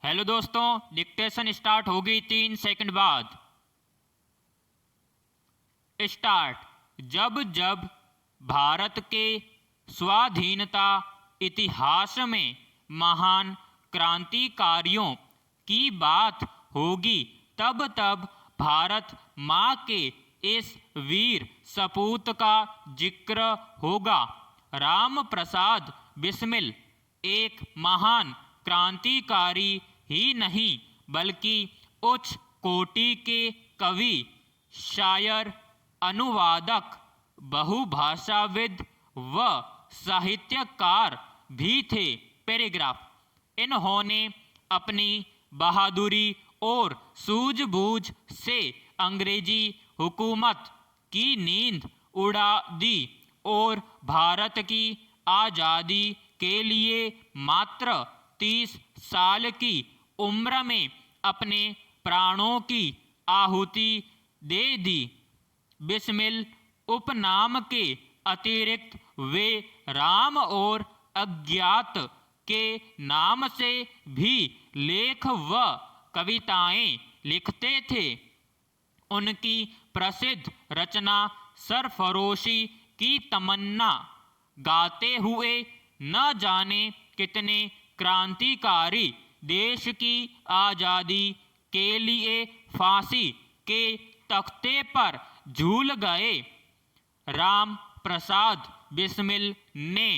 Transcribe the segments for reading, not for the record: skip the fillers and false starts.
Hello दोस्तों, dictation start होगी 3 second बाद। स्टार्ट। जब जब भारत के स्वाधीनता इतिहास में महान क्रांतिकारियों की बात होगी, तब तब भारत माँ के इस वीर सपूत का जिक्र होगा। राम प्रसाद बिस्मिल एक महान क्रांतिकारी ही नहीं, बल्कि उच्च कोटि के कवि, शायर, अनुवादक, बहुभाषाविद व साहित्यकार भी थे। पैराग्राफ। इन्होंने अपनी बहादुरी और सूझबूझ से अंग्रेजी हुकूमत की नींद उड़ा दी और भारत की आज़ादी के लिए मात्र 30 साल की उम्र में अपने प्राणों की आहुति दे दी। बिस्मिल उपनाम के अतिरिक्त वे राम और अज्ञात के नाम से भी लेख व कविताएं लिखते थे। उनकी प्रसिद्ध रचना सरफरोशी की तमन्ना गाते हुए न जाने कितने क्रांतिकारी देश की आज़ादी के लिए फांसी के तख्ते पर झूल गए। राम प्रसाद बिस्मिल ने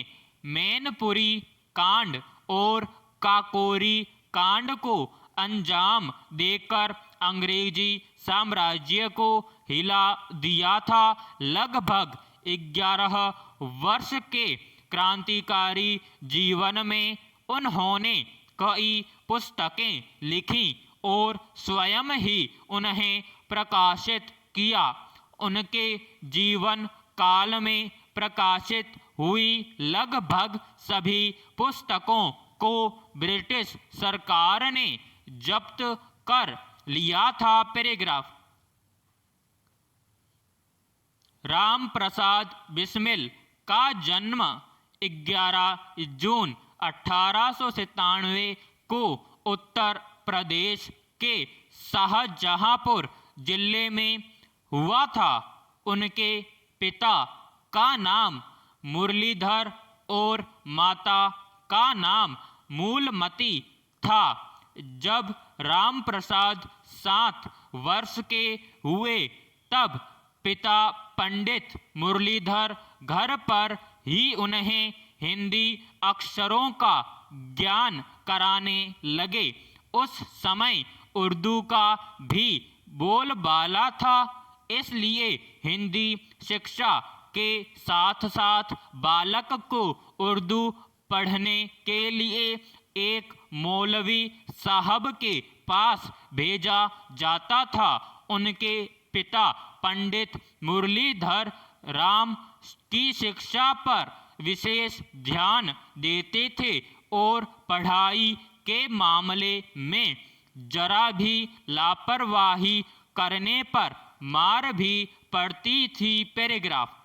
मैनपुरी कांड और काकोरी कांड को अंजाम देकर अंग्रेजी साम्राज्य को हिला दिया था। लगभग 11 वर्ष के क्रांतिकारी जीवन में उन्होंने कई पुस्तकें लिखी और स्वयं ही उन्हें प्रकाशित किया। उनके जीवन काल में प्रकाशित हुई लगभग सभी पुस्तकों को ब्रिटिश सरकार ने जब्त कर लिया था। पैराग्राफ। राम प्रसाद बिस्मिल का जन्म 11 जून 1897 को उत्तर प्रदेश के शाहजहांपुर जिले में हुआ था। उनके पिता का नाम मुरलीधर और माता का नाम मूलमती था। जब राम प्रसाद 7 वर्ष के हुए तब पिता पंडित मुरलीधर घर पर ही उन्हें हिंदी अक्षरों का ज्ञान कराने लगे। उस समय उर्दू का भी बोलबाला था, इसलिए हिंदी शिक्षा के साथ साथ बालक को उर्दू पढ़ने के लिए एक मौलवी साहब के पास भेजा जाता था। उनके पिता पंडित मुरलीधर राम की शिक्षा पर विशेष ध्यान देते थे और पढ़ाई के मामले में जरा भी लापरवाही करने पर मार भी पड़ती थी। पैराग्राफ।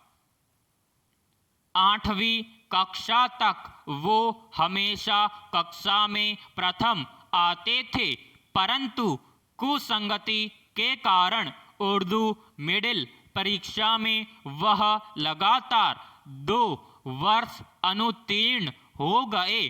8वीं कक्षा तक वो हमेशा कक्षा में प्रथम आते थे, परंतु कुसंगति के कारण उर्दू मिडिल परीक्षा में वह लगातार 2 वर्ष अनुत्तीर्ण हो गए।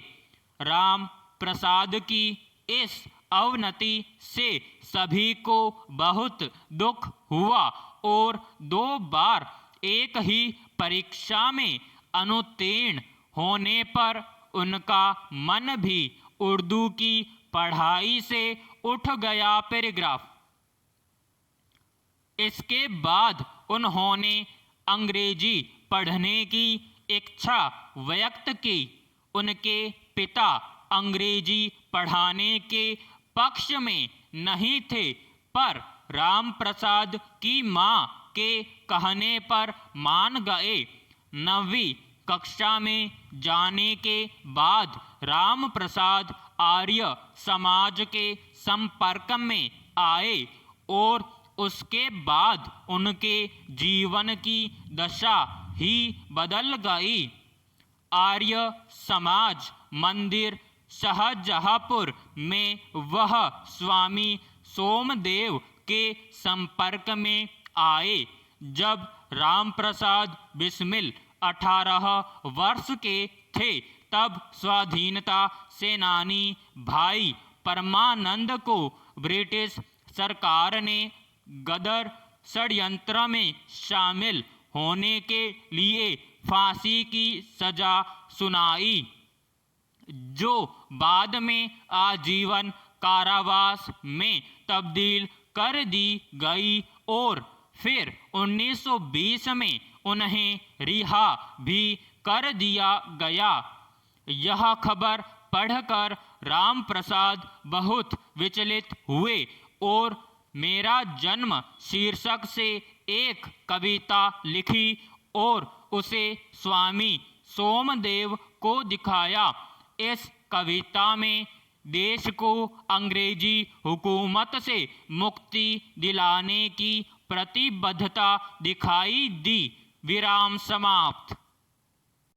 राम प्रसाद की इस अवनति से सभी को बहुत दुख हुआ और 2 बार एक ही परीक्षा में अनुत्तीर्ण होने पर उनका मन भी उर्दू की पढ़ाई से उठ गया। पैराग्राफ। इसके बाद उन्होंने अंग्रेजी पढ़ने की इच्छा व्यक्त की। उनके पिता अंग्रेजी पढ़ाने के पक्ष में नहीं थे, पर राम प्रसाद की मां के कहने पर मान गए। 9वीं कक्षा में जाने के बाद राम प्रसाद आर्य समाज के संपर्क में आए और उसके बाद उनके जीवन की दशा ही बदल गई। आर्य समाज मंदिर शाहजहांपुर में वह स्वामी सोमदेव के संपर्क में आए। जब राम प्रसाद बिस्मिल 18 वर्ष के थे तब स्वाधीनता सेनानी भाई परमानंद को ब्रिटिश सरकार ने गदर षड्यंत्र में शामिल होने के लिए फांसी की सजा सुनाई, जो बाद में आजीवन कारावास में तब्दील कर दी गई और फिर 1920 में उन्हें रिहा भी कर दिया गया। यह खबर पढ़कर राम प्रसाद बहुत विचलित हुए और मेरा जन्म शीर्षक से एक कविता लिखी और उसे स्वामी सोमदेव को दिखाया। इस कविता में देश को अंग्रेजी हुकूमत से मुक्ति दिलाने की प्रतिबद्धता दिखाई दी। विराम समाप्त।